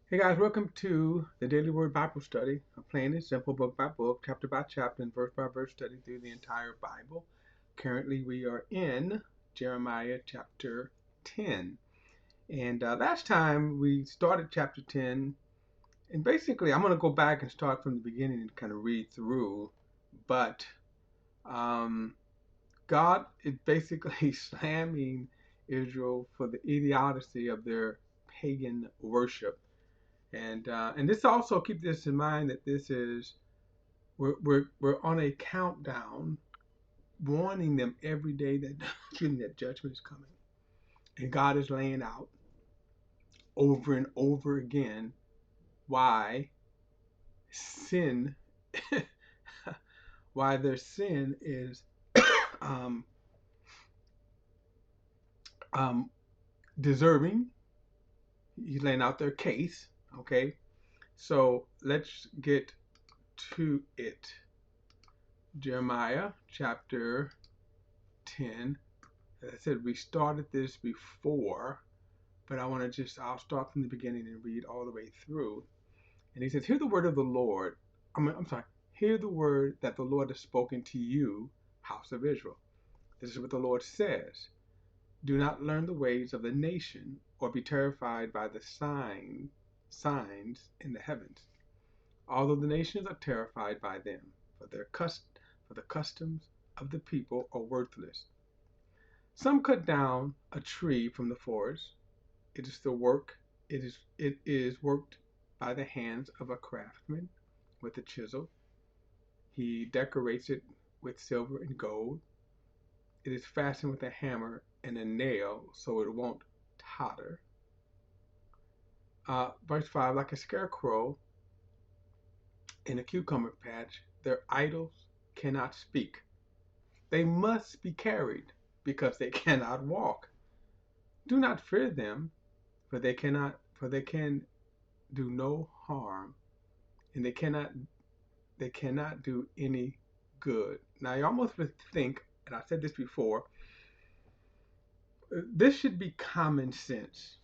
Hey guys, welcome to the Daily Word Bible Study, a plain and simple book by book, chapter by chapter, and verse by verse study through the entire Bible. Currently, we are in Jeremiah chapter 10. And last time we started chapter 10, and basically, I'm going to go back and start from the beginning and kind of read through. But um, God is basically slamming Israel for the idiocy of their pagan worship. And this also, keep this in mind, that this is we're on a countdown, warning them every day that that judgment is coming, and God is laying out over and over again why sin, why their sin is um, um, deserving. He's laying out their case. Okay, so let's get to it. Jeremiah chapter 10. As I said, we started this before, but I'll start from the beginning and read all the way through. And he says, Hear the word of the Lord. I'm sorry, hear the word that the Lord has spoken to you, house of Israel. This is what the Lord says. Do not learn the ways of the nation, or be terrified by the signs in the heavens. Although the nations are terrified by them, for the customs of the people are worthless. Some cut down a tree from the forest. It is the work it is worked by the hands of a craftsman with a chisel. He decorates it with silver and gold. It is fastened with a hammer and a nail so it won't totter. Verse 5, like a scarecrow in a cucumber patch, their idols cannot speak. They must be carried because they cannot walk. Do not fear them, for they can do no harm, and they cannot do any good. Now you almost would think, and I said this before, this should be common sense.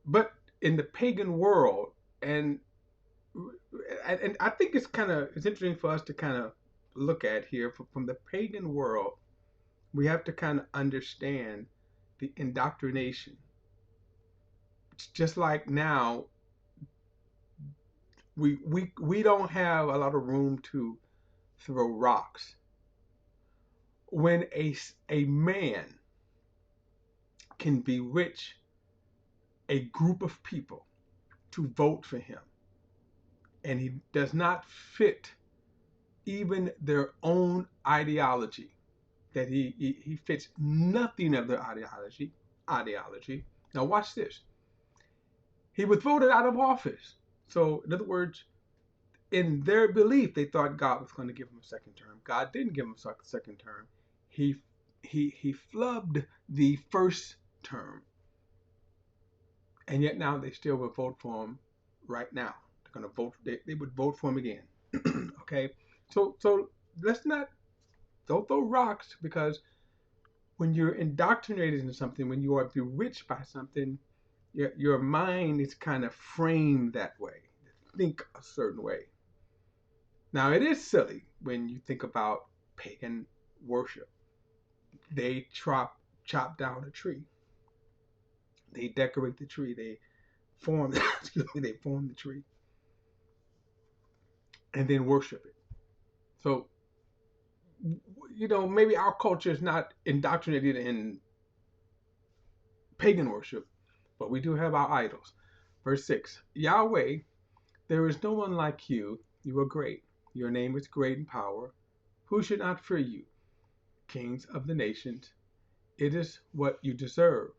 But in the pagan world, and and I think it's interesting for us to kind of look at here from the pagan world, we have to kind of understand the indoctrination. It's just like now, we don't have a lot of room to throw rocks. When a man can bewitch a group of people to vote for him, and he does not fit even their own ideology, that he fits nothing of their ideology. Now watch this. He was voted out of office. So in other words, in their belief, they thought God was going to give him a second term. God didn't give him a second term. He he flubbed the first term, and yet now they still would vote for him right now. They're going to vote. They would vote for him again. Okay, so let's not, don't throw rocks, because when you're indoctrinated into something, when you are bewitched by something, your mind is kind of framed that way. Think a certain way. Now it is silly when you think about pagan worship. They chop down a tree. They decorate the tree. They form excuse me, they form the tree and then worship it. So maybe our culture is not indoctrinated in pagan worship, but we do have our idols. Verse 6, Yahweh, there is no one like you. You are great. Your name is great in power. Who should not fear you? Kings of the nations, it is what you deserve.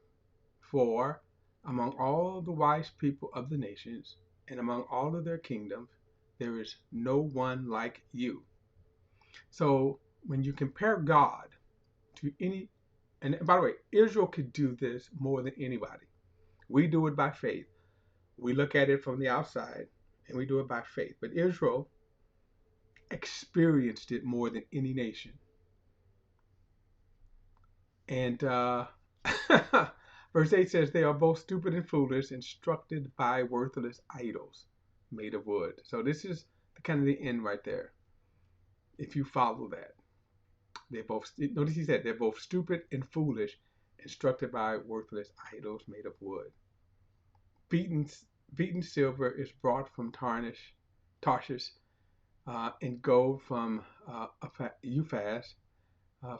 For among all the wise people of the nations, and among all of their kingdoms, there is no one like you. So when you compare God to any, and by the way, Israel could do this more than anybody. We do it by faith. We look at it from the outside and we do it by faith. But Israel experienced it more than any nation. And Verse 8 says, they are both stupid and foolish, instructed by worthless idols made of wood. So this is kind of the end right there. If you follow that, they both, notice he said, they're both stupid and foolish, instructed by worthless idols made of wood. Beaten, beaten silver is brought from Tarshish, and gold from Euphaz,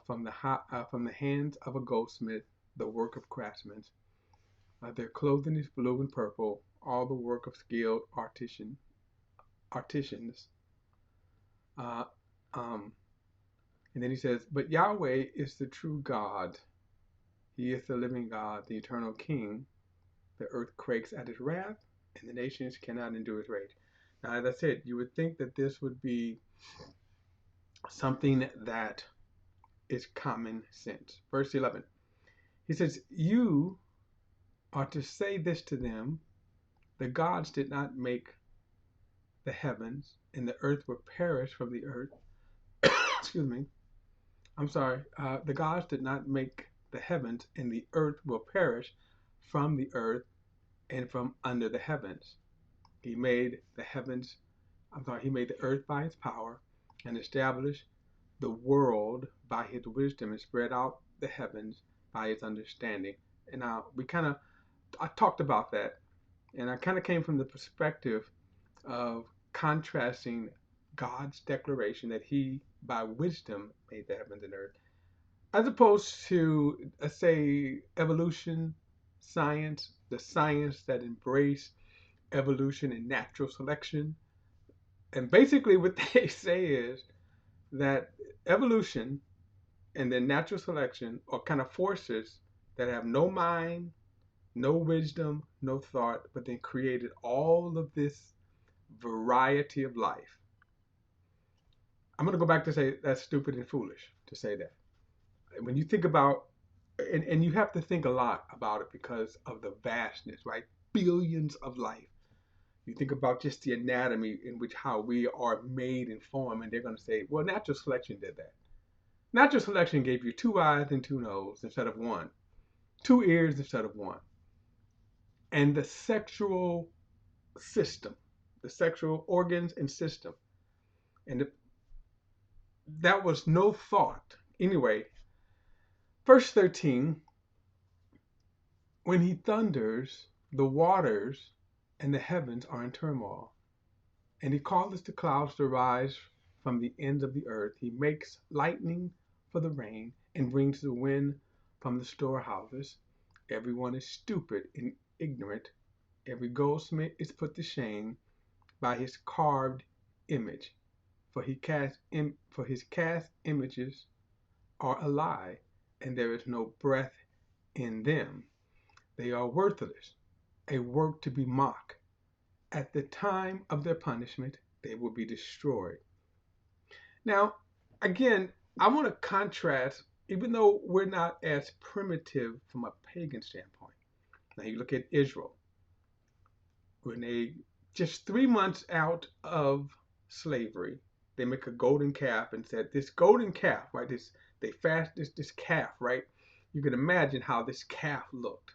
from the hands of a goldsmith, the work of craftsmen. Their clothing is blue and purple, all the work of skilled artisans. Uh, um, and then he says, but Yahweh is the true God. He is the living God, the eternal King. The earth quakes at his wrath, and the nations cannot endure his rage. Now, as I said, you would think that this would be something that is common sense. Verse 11, he says, you are to say this to them, the gods did not make the heavens, and the earth will perish from the earth. Excuse me. I'm sorry. The gods did not make the heavens, and the earth will perish from the earth and from under the heavens. He made the heavens, he made the earth by his power and established the world by his wisdom and spread out the heavens by his understanding. And now I talked about that, and I kind of came from the perspective of contrasting God's declaration that he, by wisdom, made the heavens and earth, as opposed to, say, evolution, science, the science that embrace evolution and natural selection. And basically, what they say is that evolution and then natural selection are kind of forces that have no mind, no wisdom, no thought, but then created all of this variety of life. I'm going to go back to say that's stupid and foolish to say that. When you think about, and you have to think a lot about it because of the vastness, right? Billions of life. You think about just the anatomy in which how we are made and formed, and they're going to say, well, natural selection did that. Natural selection gave you 2 eyes and 2 noses instead of 1, 2 ears instead of 1. And the sexual system, the sexual organs and system, and that was no thought. Anyway, verse 13, when he thunders, the waters and the heavens are in turmoil. And he causes the clouds to rise from the ends of the earth. He makes lightning for the rain and brings the wind from the storehouses. Everyone is stupid and ignorant. Every goldsmith is put to shame by his carved image. For his cast images are a lie, and there is no breath in them. They are worthless, a work to be mocked. At the time of their punishment, they will be destroyed. Now, again, I want to contrast, even though we're not as primitive from a pagan standpoint. Now, you look at Israel, when they just 3 months out of slavery, they make a golden calf and said, this golden calf, right? They fast this calf, right? You can imagine how this calf looked.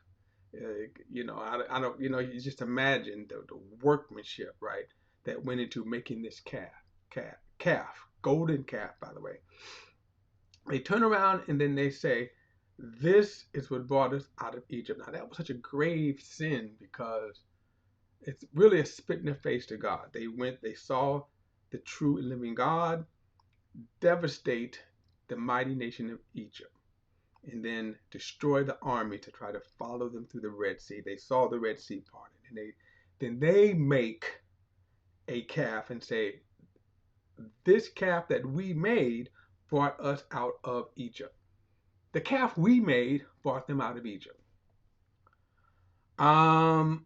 I don't, you just imagine the workmanship, right, that went into making this calf, golden calf, by the way. They turn around and then they say, this is what brought us out of Egypt. Now, that was such a grave sin because it's really a spit in the face to God. They saw the true and living God devastate the mighty nation of Egypt, and then destroy the army to try to follow them through the Red Sea. They saw the Red Sea parted, and they make a calf and say, this calf that we made brought us out of Egypt. The calf we made brought them out of Egypt. And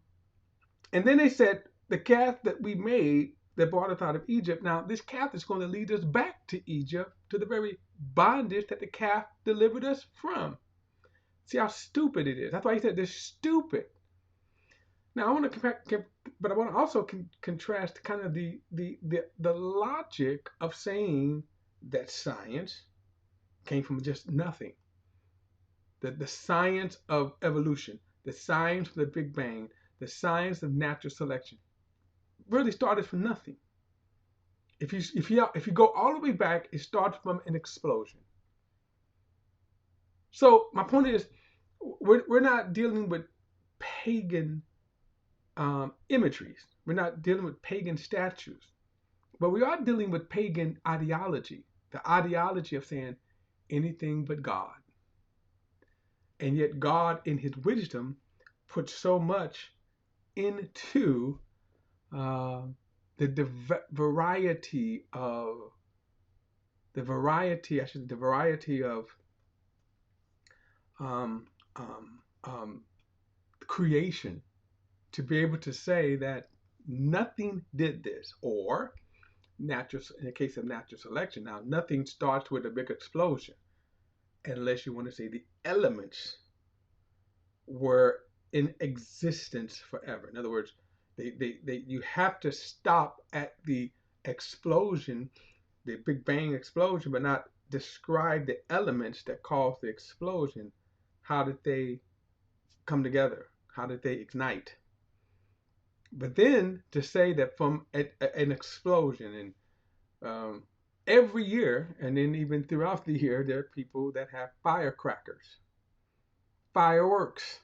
then they said, the calf that we made that brought us out of Egypt, now this calf is going to lead us back to Egypt, to the very bondage that the calf delivered us from. See how stupid it is. That's why he said they're stupid. Now I want to but I want to also contrast kind of the logic of saying that science came from just nothing. The science of evolution. the science of the Big Bang, the science of natural selection, really started from nothing. If you go all the way back, it starts from an explosion. So my point is, we're not dealing with pagan imageries. We're not dealing with pagan statues, but we are dealing with pagan ideology. The ideology of saying anything but God, and yet God, in His wisdom, put so much into uh, variety of the variety of um, um, um, creation to be able to say that nothing did this, or natural, in the case of natural selection. Now, nothing starts with a big explosion, unless you want to say the elements were in existence forever. In other words, you have to stop at the explosion, the Big Bang explosion, but not describe the elements that caused the explosion. How did they come together? How did they ignite? But then to say that from an explosion, and every year, and then even throughout the year, there are people that have firecrackers, fireworks,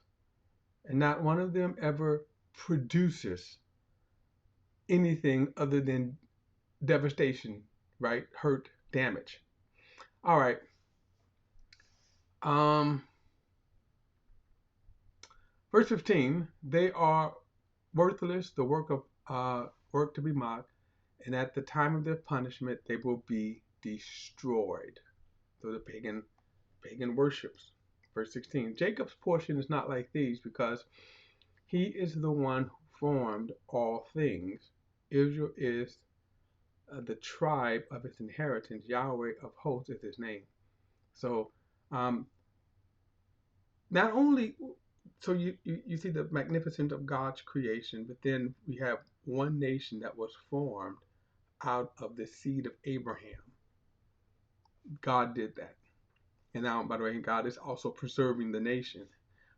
and not one of them ever produces anything other than devastation, right? Hurt, damage. All right. Um, Verse 15, they are worthless, the work to be mocked, and at the time of their punishment they will be destroyed. So the pagan worships. Verse 16, Jacob's portion is not like these, because he is the one who formed all things. Israel is the tribe of his inheritance. Yahweh of hosts is his name. So um, not only, so you see the magnificence of God's creation, but then we have one nation that was formed out of the seed of Abraham. God did that. And now, by the way, God is also preserving the nation.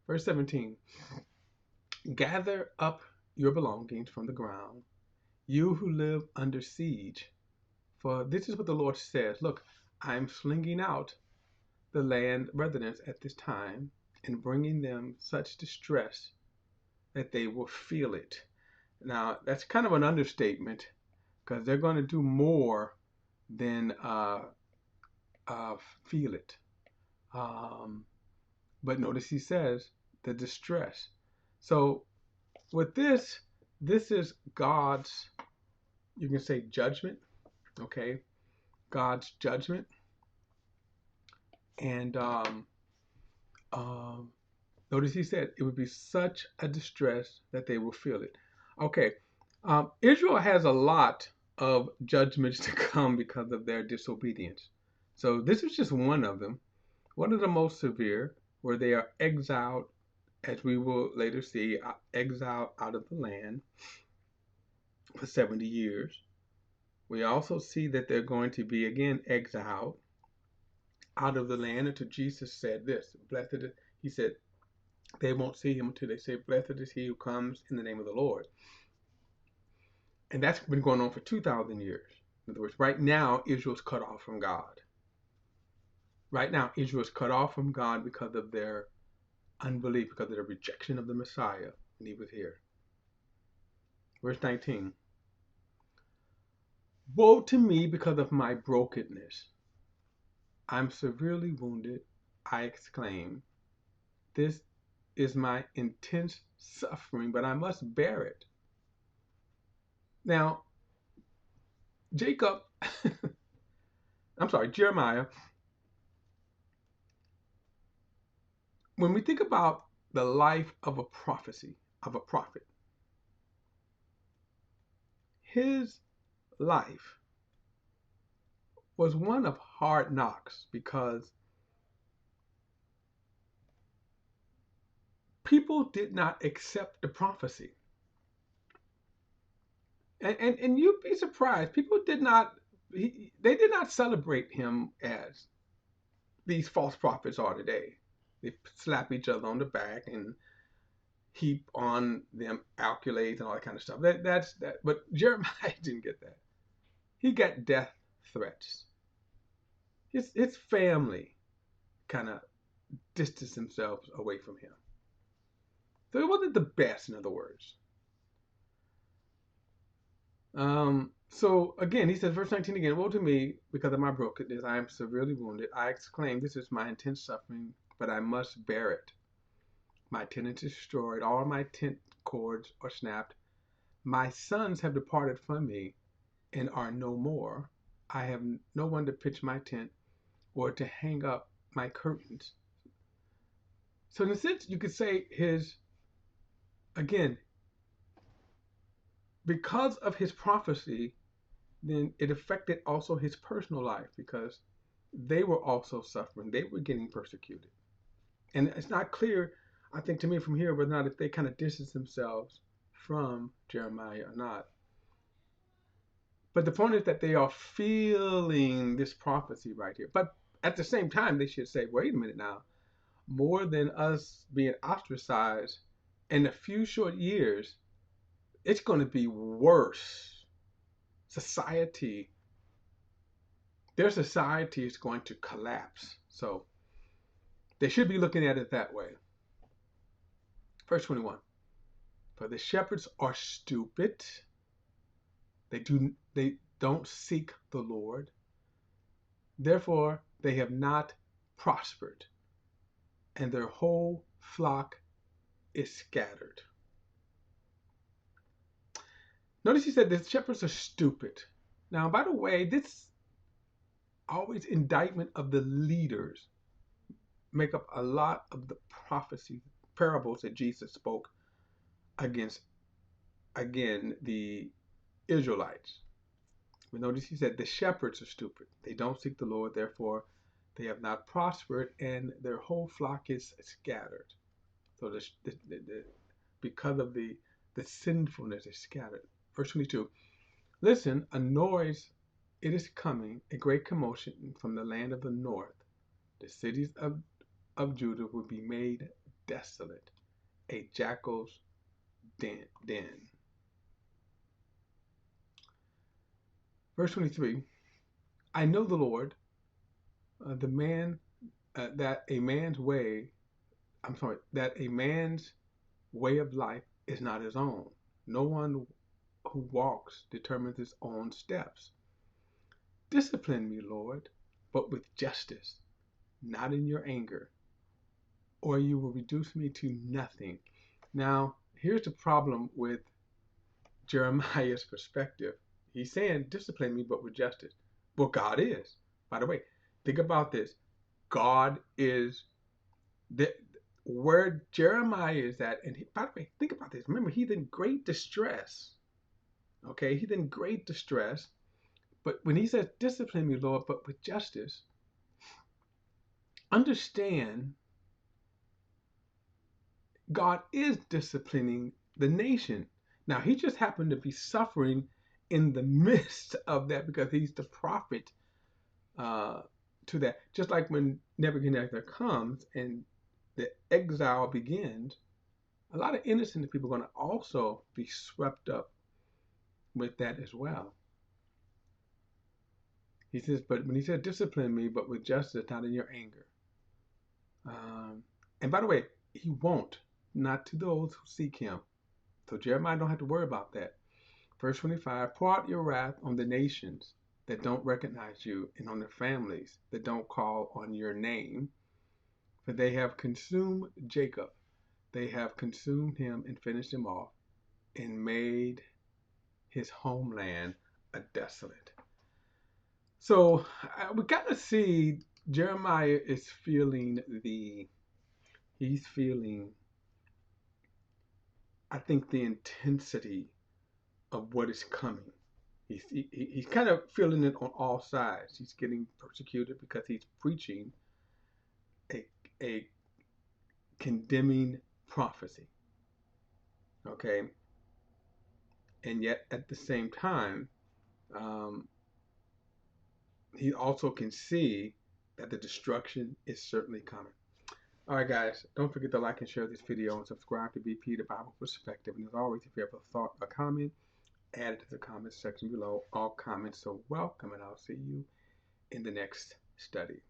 Verse 17, gather up your belongings from the ground, you who live under siege. For this is what the Lord says, look, I am slinging out the land residents at this time and bringing them such distress that they will feel it. Now, that's kind of an understatement, because they're going to do more than feel it. But notice he says the distress. So with this is God's, you can say, judgment, okay? God's judgment. And notice he said it would be such a distress that they will feel it. Okay, Israel has a lot of judgments to come because of their disobedience. So this is just one of them, one of the most severe, where they are exiled, as we will later see, exiled out of the land for 70 years. We also see that they're going to be again exiled out of the land until Jesus said this. Blessed is, he said, they won't see him until they say, blessed is he who comes in the name of the Lord. And that's been going on for 2,000 years. In other words, right now, Israel's cut off from God. Right now, Israel's cut off from God because of their unbelief, because of their rejection of the Messiah when he was here. Verse 19. Woe to me because of my brokenness. I'm severely wounded, I exclaim. This is my intense suffering, but I must bear it. Now, Jeremiah, when we think about the life of a prophet, his life was one of hard knocks, because people did not accept the prophecy. And you'd be surprised, people did not, they did not celebrate him as these false prophets are today. They slap each other on the back and heap on them accolades and all that kind of stuff. That's that. But Jeremiah didn't get that. He got death threats. His family kind of distanced themselves away from him. So it wasn't the best, in other words. So again, he says, verse 19 again, woe to me because of my brokenness. I am severely wounded. I exclaim, this is my intense suffering, but I must bear it. My tent is destroyed. All my tent cords are snapped. My sons have departed from me and are no more. I have no one to pitch my tent or to hang up my curtains. So in a sense, you could say again, because of his prophecy, then it affected also his personal life because they were also suffering. They were getting persecuted. And it's not clear, I think, to me from here, whether or not if they kind of distance themselves from Jeremiah or not. But the point is that they are feeling this prophecy right here. But at the same time, they should say, wait a minute now, more than us being ostracized in a few short years, it's going to be worse. Their society is going to collapse. So they should be looking at it that way. Verse 21. For the shepherds are stupid. They don't seek the Lord. Therefore, they have not prospered, and their whole flock is scattered. Notice he said the shepherds are stupid. Now, by the way, this always indictment of the leaders make up a lot of the prophecy parables that Jesus spoke against, again, the Israelites. We notice he said the shepherds are stupid. They don't seek the Lord, therefore they have not prospered, and their whole flock is scattered. So because of the sinfulness is scattered. Verse 22. Listen, a noise, it is coming, a great commotion from the land of the north. The cities of Judah will be made desolate, a jackal's den. Verse 23. I know the Lord, the man that a man's way, that a man's way of life is not his own. No one who walks determines his own steps. Discipline me, Lord, but with justice, not in your anger, or you will reduce me to nothing. Now, here's the problem with Jeremiah's perspective. He's saying, discipline me, but with justice. Well, God is. By the way, think about this. God is where Jeremiah is at. And by the way, think about this. Remember, he's in great distress. Okay, he's in great distress. But when he says, discipline me, Lord, but with justice, understand God is disciplining the nation. Now, he just happened to be suffering in the midst of that because he's the prophet to that. Just like when Nebuchadnezzar comes and the exile begins, a lot of innocent people are going to also be swept up with that as well. He says, but when he said, discipline me, but with justice, not in your anger. And by the way, he won't, not to those who seek him. So Jeremiah don't have to worry about that. Verse 25, pour out your wrath on the nations that don't recognize you and on the families that don't call on your name. For they have consumed Jacob. They have consumed him and finished him off and made his homeland a desolate. So we got to see Jeremiah is feeling I think, the intensity of what is coming. He's kind of feeling it on all sides. He's getting persecuted because he's preaching a condemning prophecy. Okay? And yet at the same time, he also can see that the destruction is certainly coming. All right, guys, don't forget to like and share this video and subscribe to BP, the Bible Perspective. And as always, if you have a thought or comment, add it to the comment section below. All comments are welcome, and I'll see you in the next study.